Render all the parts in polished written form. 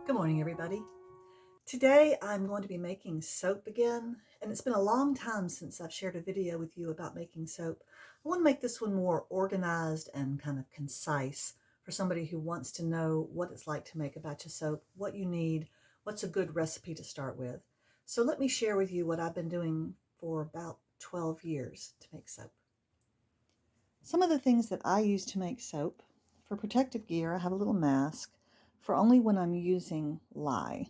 Good morning, everybody. Today I'm going to be making soap again, and it's been a long time since I've shared a video with you about making soap. I want to make this one more organized and kind of concise for somebody who wants to know what it's like to make a batch of soap, what you need, what's a good recipe to start with. So let me share with you what I've been doing for about 12 years to make soap. Some of the things that I use to make soap: for protective gear, I have a little mask for only when I'm using lye.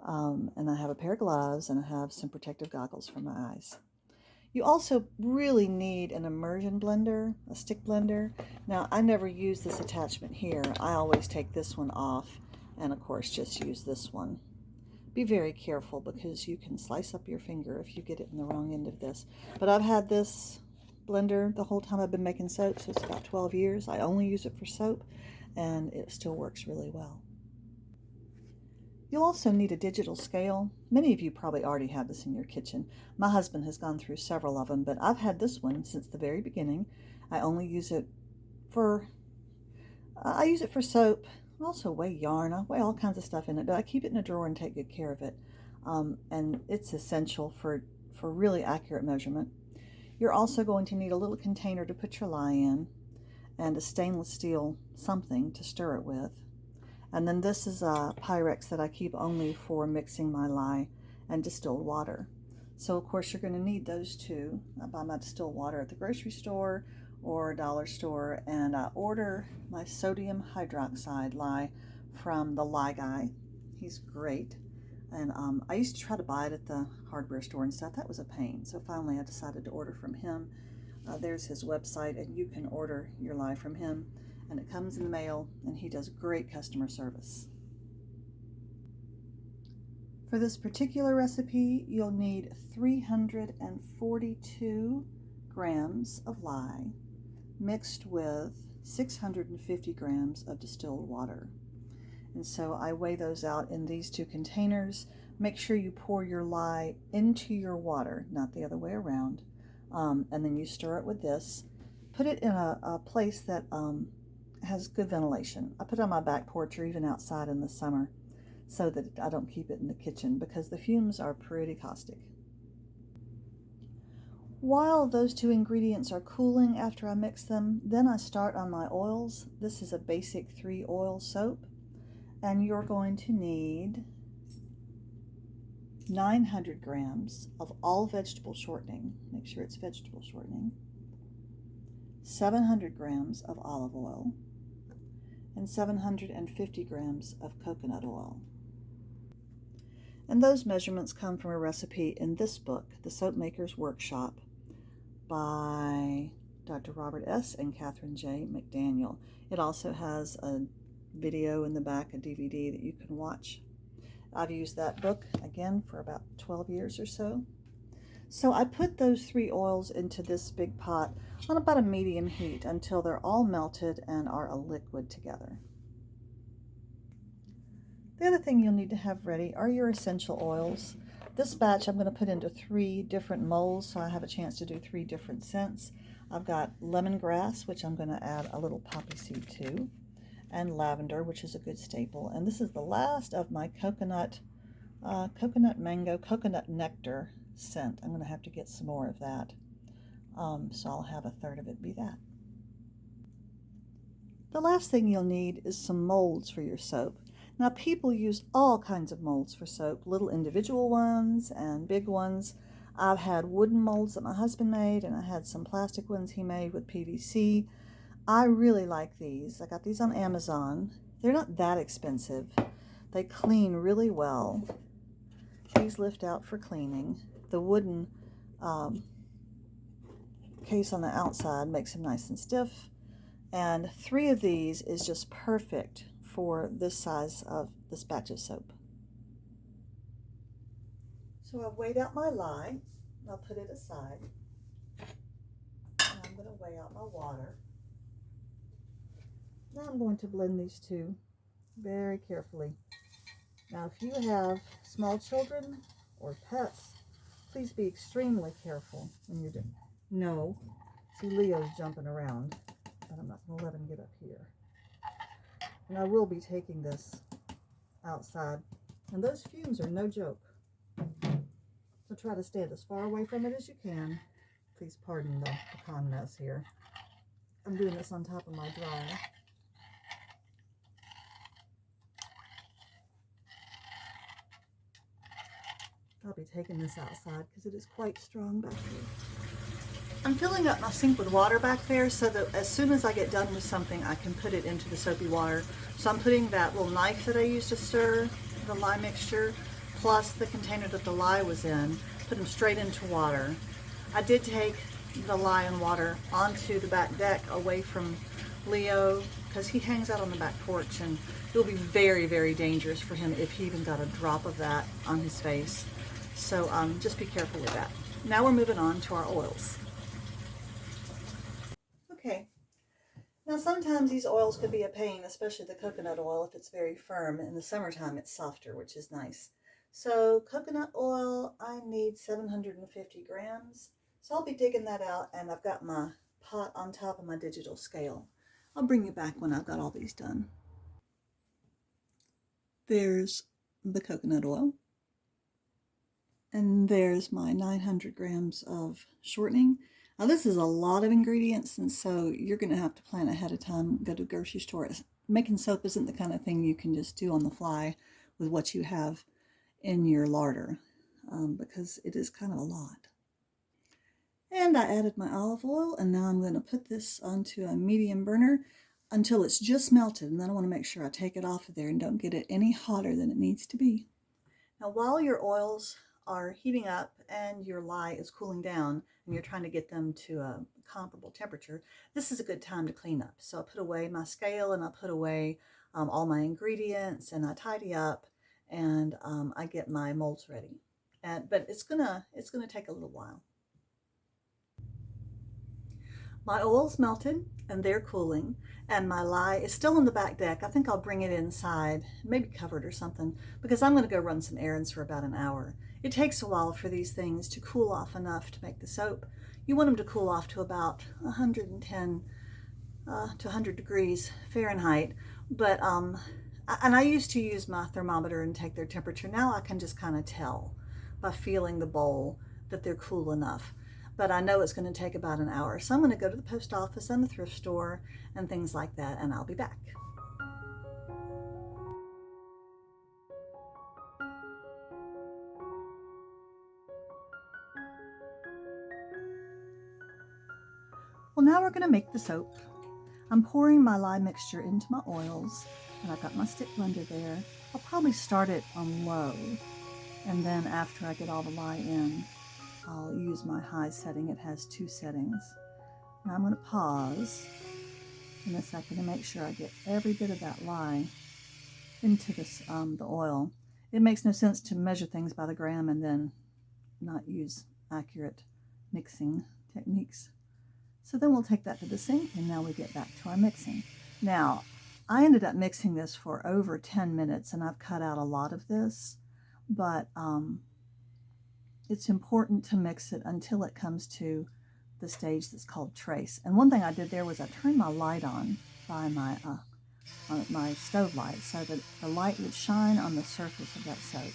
And I have a pair of gloves, and I have some protective goggles for my eyes. You also really need an immersion blender, a stick blender. Now, I never use this attachment here. I always take this one off and, of course, just use this one. Be very careful because you can slice up your finger if you get it in the wrong end of this. But I've had this blender the whole time I've been making soap, so it's about 12 years. I only use it for soap, and it still works really well. You'll also need a digital scale. Many of you probably already have this in your kitchen. My husband has gone through several of them, but I've had this one since the very beginning. I only use it for, I use it for soap. I also weigh yarn. I weigh all kinds of stuff in it, but I keep it in a drawer and take good care of it. And it's essential for really accurate measurement. You're also going to need a little container to put your lye in, and a stainless steel something to stir it with. And then this is a Pyrex that I keep only for mixing my lye and distilled water. So of course you're going to need those two. I buy my distilled water at the grocery store or dollar store, and I order my sodium hydroxide lye from the Lye Guy. He's great. And I used to try to buy it at the hardware store and stuff. That was a pain. So finally I decided to order from him. There's his website, and you can order your lye from him. And it comes in the mail, and he does great customer service. For this particular recipe, you'll need 342 grams of lye mixed with 650 grams of distilled water. And so I weigh those out in these two containers. Make sure you pour your lye into your water, not the other way around. And then you stir it with this. Put it in a place that has good ventilation. I put it on my back porch or even outside in the summer so that I don't keep it in the kitchen because the fumes are pretty caustic. While those two ingredients are cooling after I mix them, then I start on my oils. This is a basic 3-oil soap, and you're going to need 900 grams of all vegetable shortening. Make sure it's vegetable shortening. 700 grams of olive oil, and 750 grams of coconut oil. And those measurements come from a recipe in this book, The Soap Maker's Workshop, by Dr. Robert S. and Catherine J. McDaniel. It also has a video in the back, a DVD that you can watch. I've used that book, again, for about 12 years or so. So I put those 3 oils into this big pot on about a medium heat until they're all melted and are a liquid together. The other thing you'll need to have ready are your essential oils. This batch I'm going to put into 3 different molds, so I have a chance to do 3 different scents. I've got lemongrass, which I'm going to add a little poppy seed to, and lavender, which is a good staple. And this is the last of my coconut nectar scent. I'm going to have to get some more of that. So I'll have a third of it be that. The last thing you'll need is some molds for your soap. Now, people use all kinds of molds for soap, little individual ones and big ones. I've had wooden molds that my husband made, and I had some plastic ones he made with PVC. I really like these. I got these on Amazon. They're not that expensive. They clean really well. These lift out for cleaning. The wooden case on the outside makes them nice and stiff. And 3 of these is just perfect for this size of this batch of soap. So I've weighed out my lye. I'll put it aside. And I'm going to weigh out my water. Now I'm going to blend these two very carefully. Now, if you have small children or pets, please be extremely careful when you're doing. No, see, Leo's jumping around, but I'm not going to let him get up here. And I will be taking this outside. And those fumes are no joke. So try to stay as far away from it as you can. Please pardon the pecan mess here. I'm doing this on top of my dryer. I'll be taking this outside because it is quite strong back here. I'm filling up my sink with water back there so that as soon as I get done with something, I can put it into the soapy water. So I'm putting that little knife that I used to stir the lye mixture, plus the container that the lye was in, put them straight into water. I did take the lye and water onto the back deck away from Leo because he hangs out on the back porch, and it will be very, very dangerous for him if he even got a drop of that on his face. So just be careful with that. Now we're moving on to our oils. Okay, now sometimes these oils could be a pain, especially the coconut oil if it's very firm. In the summertime it's softer, which is nice. So coconut oil, I need 750 grams. So I'll be digging that out, and I've got my pot on top of my digital scale. I'll bring you back when I've got all these done. There's the coconut oil. And there's my 900 grams of shortening. Now this is a lot of ingredients, and so you're going to have to plan ahead of time, go to the grocery store. Making soap isn't the kind of thing you can just do on the fly with what you have in your larder, because it is kind of a lot. And I added my olive oil, and now I'm going to put this onto a medium burner until it's just melted, and then I want to make sure I take it off of there and don't get it any hotter than it needs to be. Now while your oils are heating up and your lye is cooling down and you're trying to get them to a comparable temperature, this is a good time to clean up. So I put away my scale, and I put away all my ingredients, and I tidy up, and I get my molds ready. But it's gonna take a little while. My oil's melted and they're cooling, and my lye is still on the back deck. I think I'll bring it inside, maybe covered or something, because I'm going to go run some errands for about an hour. It takes a while for these things to cool off enough to make the soap. You want them to cool off to about 110 to 100 degrees Fahrenheit. But and I used to use my thermometer and take their temperature. Now I can just kind of tell by feeling the bowl that they're cool enough. But I know it's going to take about an hour. So I'm going to go to the post office and the thrift store and things like that, and I'll be back. Well, now we're going to make the soap. I'm pouring my lye mixture into my oils, and I've got my stick blender there. I'll probably start it on low, and then after I get all the lye in, I'll use my high setting. It has 2 settings. Now I'm going to pause in a second to make sure I get every bit of that lye into this, the oil. It makes no sense to measure things by the gram and then not use accurate mixing techniques. So then we'll take that to the sink, and now we get back to our mixing. Now, I ended up mixing this for over 10 minutes, and I've cut out a lot of this, but it's important to mix it until it comes to the stage that's called trace. And one thing I did there was I turned my light on by my stove light so that the light would shine on the surface of that soap.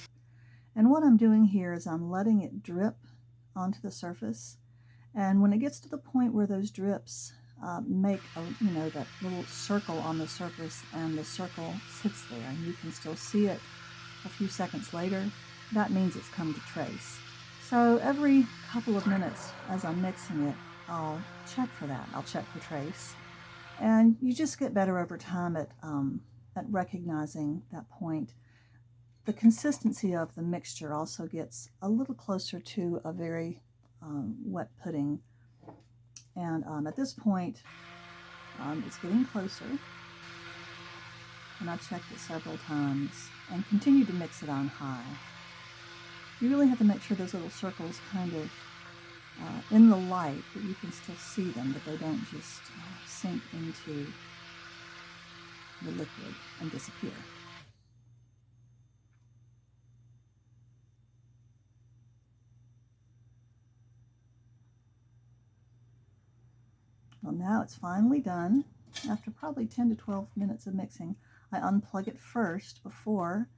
And what I'm doing here is I'm letting it drip onto the surface. And when it gets to the point where those drips make that little circle on the surface, and the circle sits there and you can still see it a few seconds later, that means it's come to trace. So every couple of minutes as I'm mixing it, I'll check for that. I'll check for trace. And you just get better over time at recognizing that point. The consistency of the mixture also gets a little closer to a very wet pudding. And at this point, it's getting closer. And I've checked it several times and continue to mix it on high. You really have to make sure those little circles kind of in the light, that you can still see them, but they don't just sink into the liquid and disappear. Well, now it's finally done. After probably 10 to 12 minutes of mixing, I unplug it first before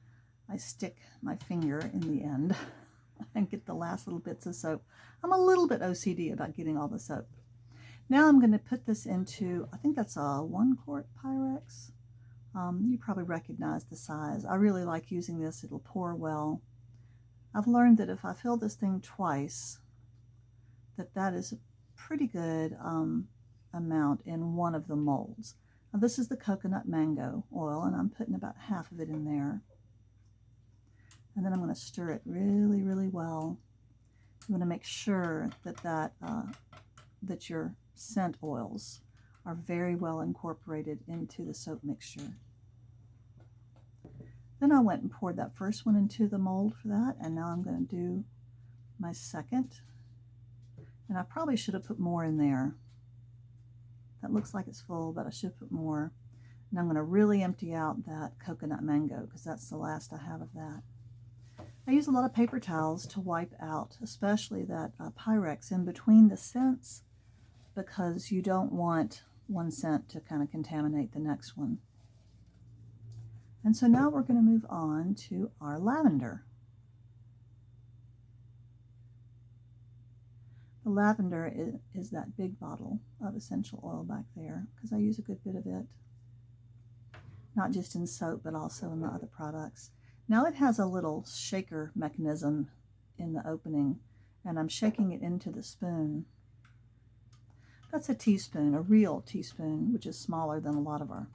I stick my finger in the end and get the last little bits of soap. I'm a little bit OCD about getting all the soap. Now I'm going to put this into, I think that's a 1 quart Pyrex. You probably recognize the size. I really like using this. It'll pour well. I've learned that if I fill this thing twice, that is a pretty good amount in one of the molds. Now this is the coconut mango oil, and I'm putting about half of it in there. And then I'm going to stir it really, really well. You want to make sure that your scent oils are very well incorporated into the soap mixture. Then I went and poured that first one into the mold for that, and now I'm going to do my second. And I probably should have put more in there. That looks like it's full, but I should put more. And I'm going to really empty out that coconut mango because that's the last I have of that. I use a lot of paper towels to wipe out, especially that Pyrex in between the scents, because you don't want one scent to kind of contaminate the next one. And so now we're going to move on to our lavender. The lavender is that big bottle of essential oil back there, because I use a good bit of it, not just in soap, but also in the other products. Now it has a little shaker mechanism in the opening, and I'm shaking it into the spoon. That's a teaspoon, a real teaspoon, which is smaller than a lot of our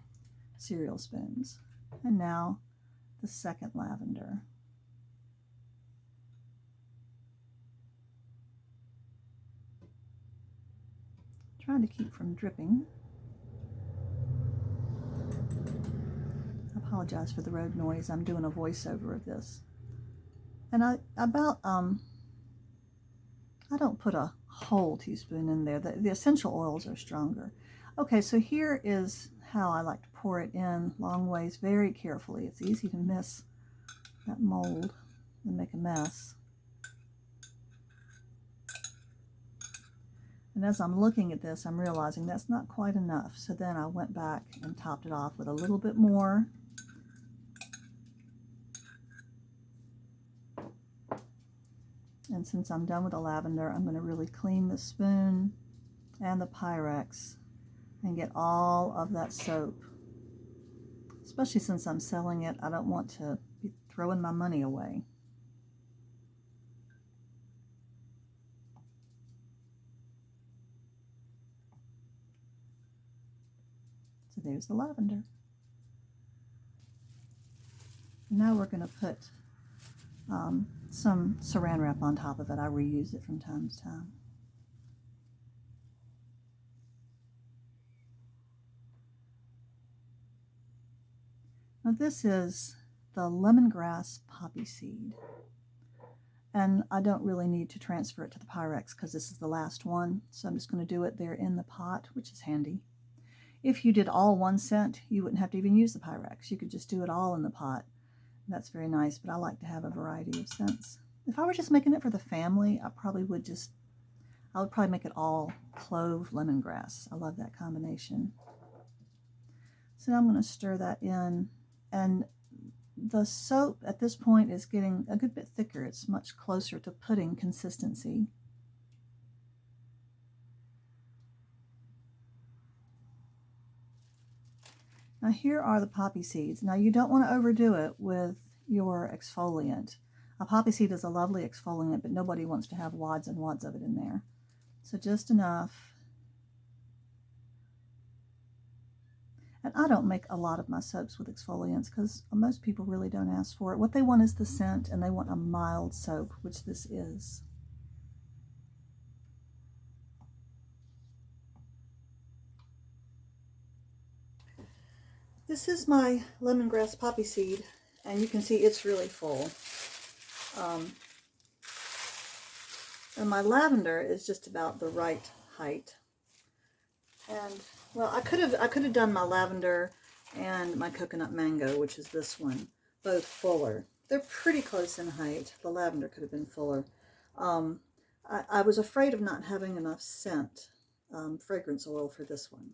cereal spoons. And now the second lavender. Trying to keep from dripping. I apologize for the road noise. I'm doing a voiceover of this. And I don't put a whole teaspoon in there. The essential oils are stronger. Okay, so here is how I like to pour it in long ways, very carefully. It's easy to miss that mold and make a mess. And as I'm looking at this, I'm realizing that's not quite enough. So then I went back and topped it off with a little bit more. And since I'm done with the lavender, I'm going to really clean the spoon and the Pyrex and get all of that soap. Especially since I'm selling it, I don't want to be throwing my money away. So there's the lavender. Now we're going to put some saran wrap on top of it. I reuse it from time to time. Now this is the lemongrass poppy seed. And I don't really need to transfer it to the Pyrex because this is the last one. So I'm just going to do it there in the pot, which is handy. If you did all one scent, you wouldn't have to even use the Pyrex. You could just do it all in the pot. That's very nice, but I like to have a variety of scents. If I were just making it for the family, I would probably make it all clove lemongrass. I love that combination. So now I'm going to stir that in, and the soap at this point is getting a good bit thicker. It's much closer to pudding consistency. Now here are the poppy seeds. Now you don't want to overdo it with your exfoliant. A poppy seed is a lovely exfoliant, but nobody wants to have wads and wads of it in there. So just enough. And I don't make a lot of my soaps with exfoliants because most people really don't ask for it. What they want is the scent, and they want a mild soap, which this is. This is my lemongrass poppy seed, and you can see it's really full. And my lavender is just about the right height. And well, I could have done my lavender and my coconut mango, which is this one, both fuller. They're pretty close in height. The lavender could have been fuller. I was afraid of not having enough scent, fragrance oil for this one,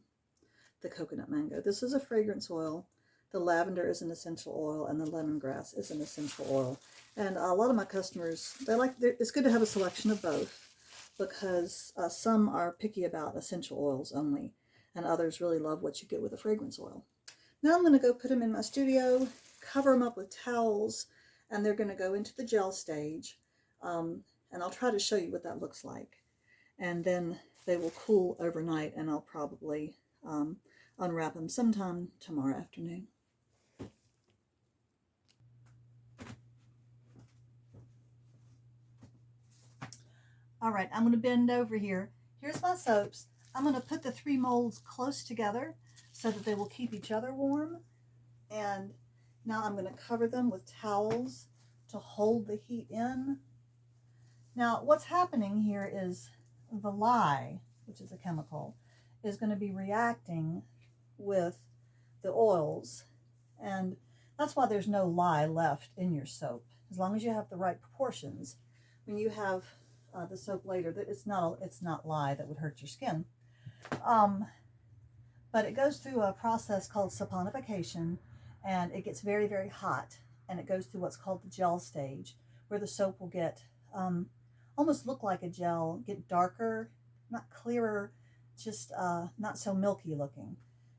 the coconut mango. This is a fragrance oil, The lavender is an essential oil, and the lemongrass is an essential oil. And a lot of my customers, it's good to have a selection of both, because some are picky about essential oils only, and others really love what you get with a fragrance oil. Now I'm going to go put them in my studio, cover them up with towels, and they're going to go into the gel stage. And I'll try to show you what that looks like. And then they will cool overnight, and I'll probably unwrap them sometime tomorrow afternoon. All right, I'm going to bend over here. Here's my soaps. I'm going to put the 3 molds close together so that they will keep each other warm. And now I'm going to cover them with towels to hold the heat in. Now, what's happening here is the lye, which is a chemical, is going to be reacting with the oils. And that's why there's no lye left in your soap. As long as you have the right proportions, when you have the soap later, it's not lye that would hurt your skin. But it goes through a process called saponification, and it gets very, very hot, and it goes through what's called the gel stage, where the soap will get almost look like a gel, get darker, not clearer, just not so milky looking.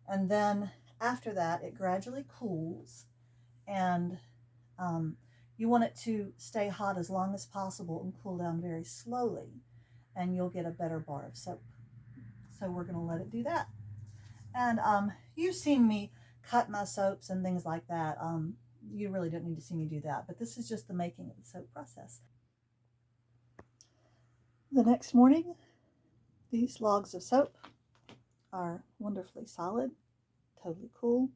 And then after that, it gradually cools, and you want it to stay hot as long as possible and cool down very slowly, and you'll get a better bar of soap. So we're going to let it do that. And you've seen me cut my soaps and things like that. You really don't need to see me do that, but this is just the making of the soap process. The next morning, these logs of soap are wonderfly solid, totally cool.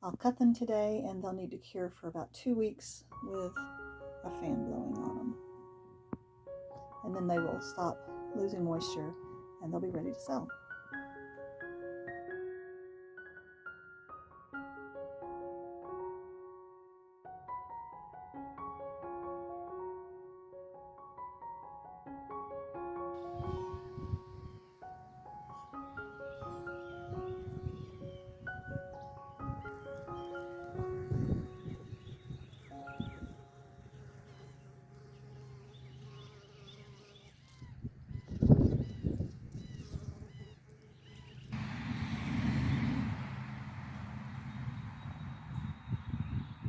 I'll cut them today, and they'll need to cure for about 2 weeks with a fan blowing on them. And then they will stop losing moisture, and they'll be ready to sell.